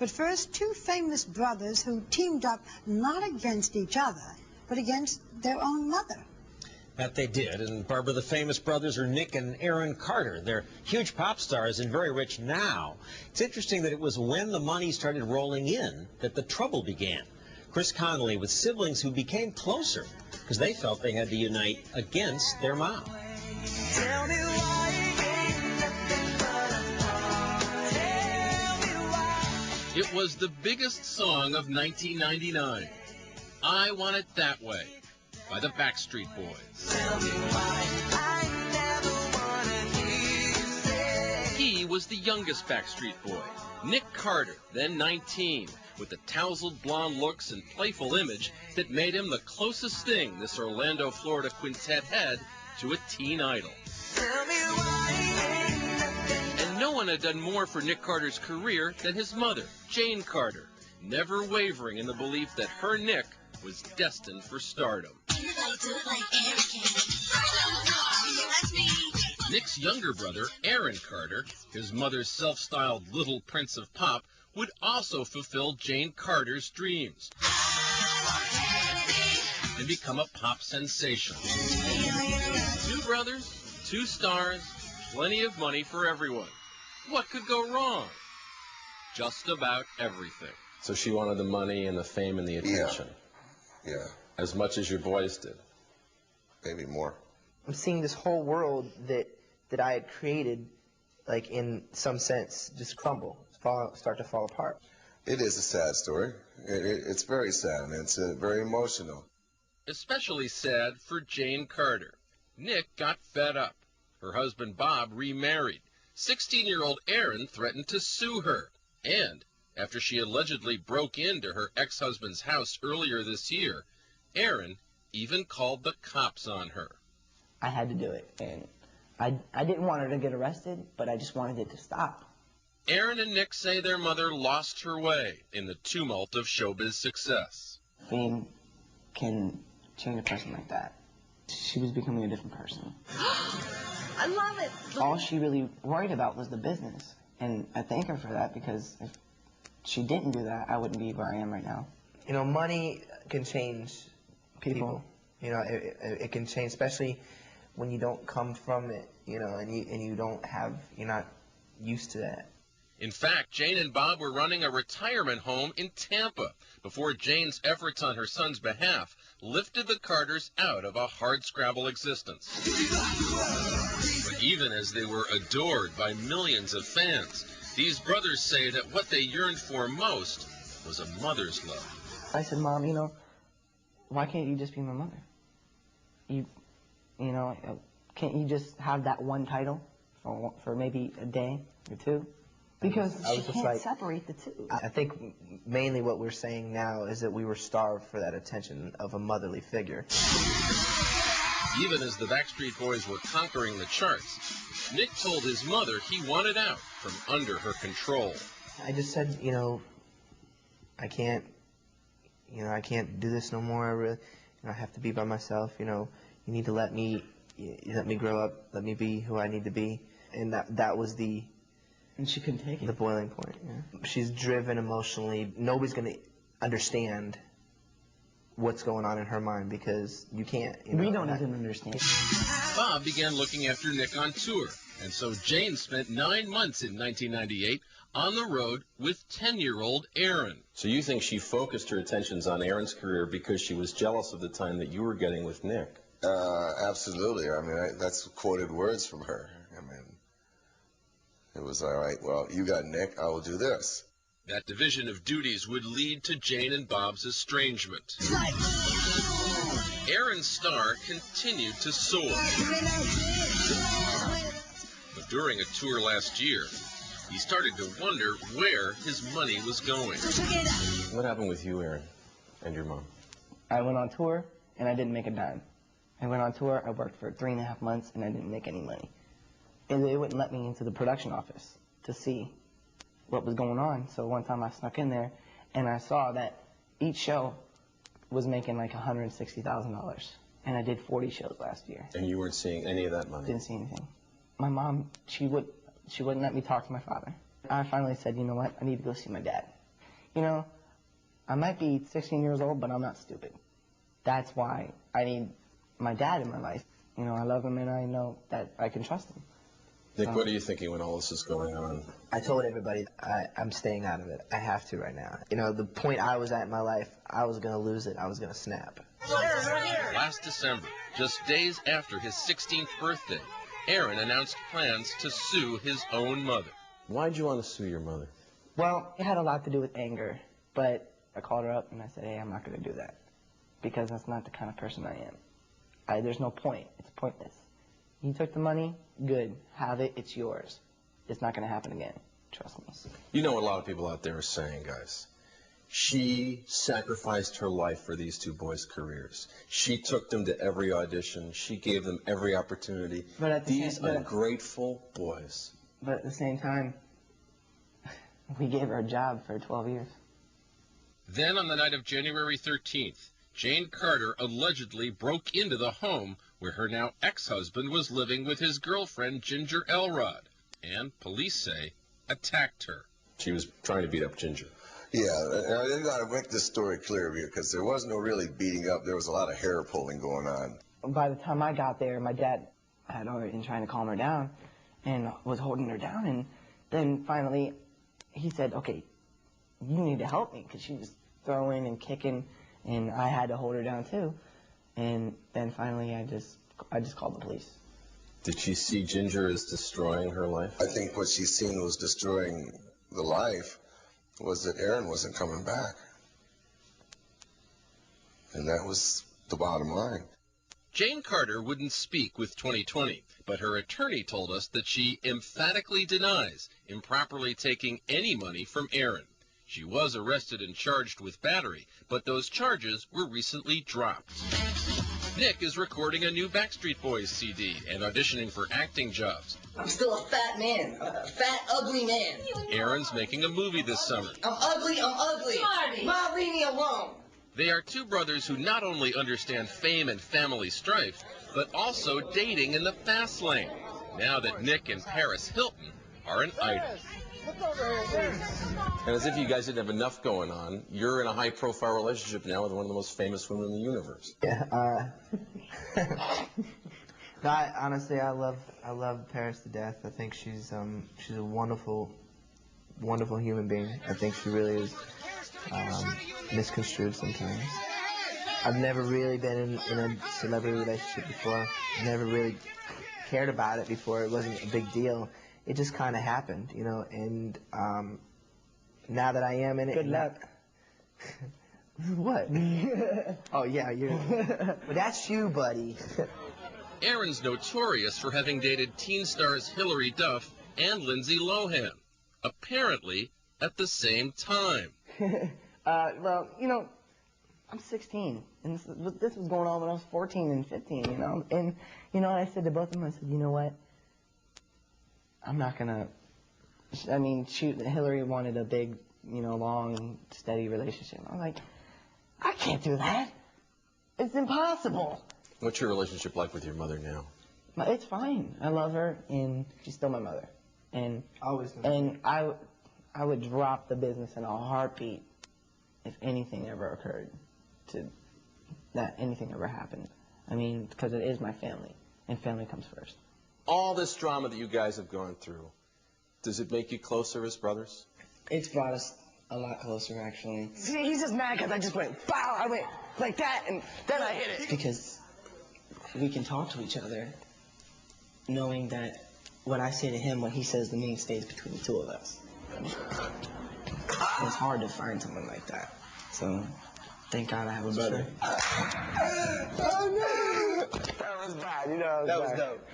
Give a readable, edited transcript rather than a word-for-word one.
But first, two famous brothers who teamed up not against each other, but against their own mother. That they did. And Barbara, the famous brothers are Nick and Aaron Carter. They're huge pop stars and very rich now. It's interesting that it was when the money started rolling in that the trouble began. Chris Connolly with siblings who became closer because they felt they had to unite against their mom. It was the biggest song of 1999, I Want It That Way, by the Backstreet Boys. He was the youngest Backstreet Boy, Nick Carter, then 19, with the tousled blonde looks and playful image that made him the closest thing this Orlando, Florida quintet had to a teen idol. And no one had done more for Nick Carter's career than his mother, Jane Carter, never wavering in the belief that her Nick was destined for stardom. Nick's younger brother, Aaron Carter, his mother's self-styled Little Prince of Pop, would also fulfill Jane Carter's dreams and become a pop sensation. Two brothers, two stars, plenty of money for everyone. What could go wrong? Just about everything. So she wanted the money and the fame and the attention. Yeah. As much as your boys did. Maybe more. I'm seeing this whole world that I had created, like in some sense, just crumble, start to fall apart. It is a sad story. It's very sad, and it's very emotional. Especially sad for Jane Carter. Nick got fed up. Her husband Bob remarried. 16-year-old Aaron threatened to sue her. And after she allegedly broke into her ex-husband's house earlier this year, Aaron even called the cops on her. I had to do it, and I didn't want her to get arrested, but I just wanted it to stop. Aaron and Nick say their mother lost her way in the tumult of showbiz success. Fame can change a person like that. She was becoming a different person. I love it. All she really worried about was the business, and I thank her for that, because if she didn't do that, I wouldn't be where I am right now. You know, money can change people. You know, it can change, especially when you don't come from it, you know, and you're not used to that. In fact, Jane and Bob were running a retirement home in Tampa before Jane's efforts on her son's behalf lifted the Carters out of a hardscrabble existence. But even as they were adored by millions of fans, these brothers say that what they yearned for most was a mother's love. I said, Mom, you know, why can't you just be my mother? You know, can't you just have that one title for maybe a day or two? Because she can't separate the two. I think mainly what we're saying now is that we were starved for that attention of a motherly figure. Even as the Backstreet Boys were conquering the charts, Nick told his mother he wanted out from under her control. I just said, you know, I can't do this no more. I have to be by myself. You know, you need to let me grow up, let me be who I need to be. And that was the... And she couldn't take it. The boiling point, yeah. She's driven emotionally. Nobody's going to understand what's going on in her mind, because you can't. We don't even understand. Bob began looking after Nick on tour, and so Jane spent 9 months in 1998 on the road with 10-year-old Aaron. So you think she focused her attentions on Aaron's career because she was jealous of the time that you were getting with Nick? Absolutely. I mean, that's quoted words from her. I mean, it was, all right, well, you got Nick, I will do this. That division of duties would lead to Jane and Bob's estrangement. Aaron's star continued to soar. But during a tour last year, he started to wonder where his money was going. What happened with you, Aaron, and your mom? I went on tour, and I didn't make a dime. I went on tour, I worked for 3.5 months, and I didn't make any money. And they wouldn't let me into the production office to see what was going on. So one time I snuck in there, and I saw that each show was making like $160,000. And I did 40 shows last year. And you weren't seeing any of that money? Didn't see anything. My mom, she wouldn't let me talk to my father. I finally said, you know what, I need to go see my dad. you know, I might be 16 years old, but I'm not stupid. That's why I need my dad in my life. You know, I love him and I know that I can trust him. Nick, what are you thinking when all this is going on? I told everybody I'm staying out of it. I have to right now. You know, the point I was at in my life, I was going to lose it. I was going to snap. Last December, just days after his 16th birthday, Aaron announced plans to sue his own mother. Why'd you want to sue your mother? Well, it had a lot to do with anger, but I called her up and I said, hey, I'm not going to do that because that's not the kind of person I am. There's no point. It's pointless. You took the money, good. Have it. It's yours. It's not going to happen again. Trust me. You know what a lot of people out there are saying, guys. She sacrificed her life for these two boys' careers. She took them to every audition. She gave them every opportunity. But These ungrateful boys. But at the same time, we gave her a job for 12 years. Then on the night of January 13th, Jane Carter allegedly broke into the home where her now ex-husband was living with his girlfriend Ginger Elrod, and police say attacked her. She was trying to beat up Ginger. Yeah, I got to make this story clear because there was no really beating up. There was a lot of hair pulling going on. By the time I got there, my dad had already been trying to calm her down and was holding her down. And then finally he said, okay, you need to help me because she was throwing and kicking and I had to hold her down too. And then finally I just called the police. Did she see Ginger as destroying her life? I think what she seen was destroying the life was that Aaron wasn't coming back. And that was the bottom line. Jane Carter wouldn't speak with 2020, but her attorney told us that she emphatically denies improperly taking any money from Aaron. She was arrested and charged with battery, but those charges were recently dropped. Nick is recording a new Backstreet Boys CD and auditioning for acting jobs. I'm still a fat man, a fat, ugly man. Aaron's making a movie this summer. I'm ugly, I'm ugly. Marty! Mom, leave me alone. They are two brothers who not only understand fame and family strife, but also dating in the fast lane, now that Nick and Paris Hilton are an idol. And as if you guys didn't have enough going on, you're in a high-profile relationship now with one of the most famous women in the universe. Yeah, no, honestly, I love Paris to death. I think she's a wonderful human being. I think she really is misconstrued sometimes. I've never really been in a celebrity relationship before. Never really cared about it before. It wasn't a big deal. It just kind of happened, you know. And now that I am in it, good luck. What? Oh yeah, you're. But that's you, buddy. Aaron's notorious for having dated teen stars Hilary Duff and Lindsay Lohan, apparently at the same time. Well, you know, I'm 16, and this was going on when I was 14 and 15, you know. And, you know, I said to both of them, I said, you know what? I'm not going to, I mean, shoot, Hillary wanted a big, you know, long, steady relationship. I'm like, I can't do that. It's impossible. What's your relationship like with your mother now? It's fine. I love her, and she's still my mother. And I would drop the business in a heartbeat if anything ever occurred, that anything ever happened. I mean, because it is my family, and family comes first. All this drama that you guys have gone through, does it make you closer as brothers? It's brought us a lot closer, actually. See, he's just mad because I just went, bow, I went like that, and then I hit it. Because we can talk to each other, knowing that what I say to him, what he says to me, stays between the two of us. It's hard to find someone like that. So, thank God I have a brother. Oh, no! That was bad, you know. That was dope.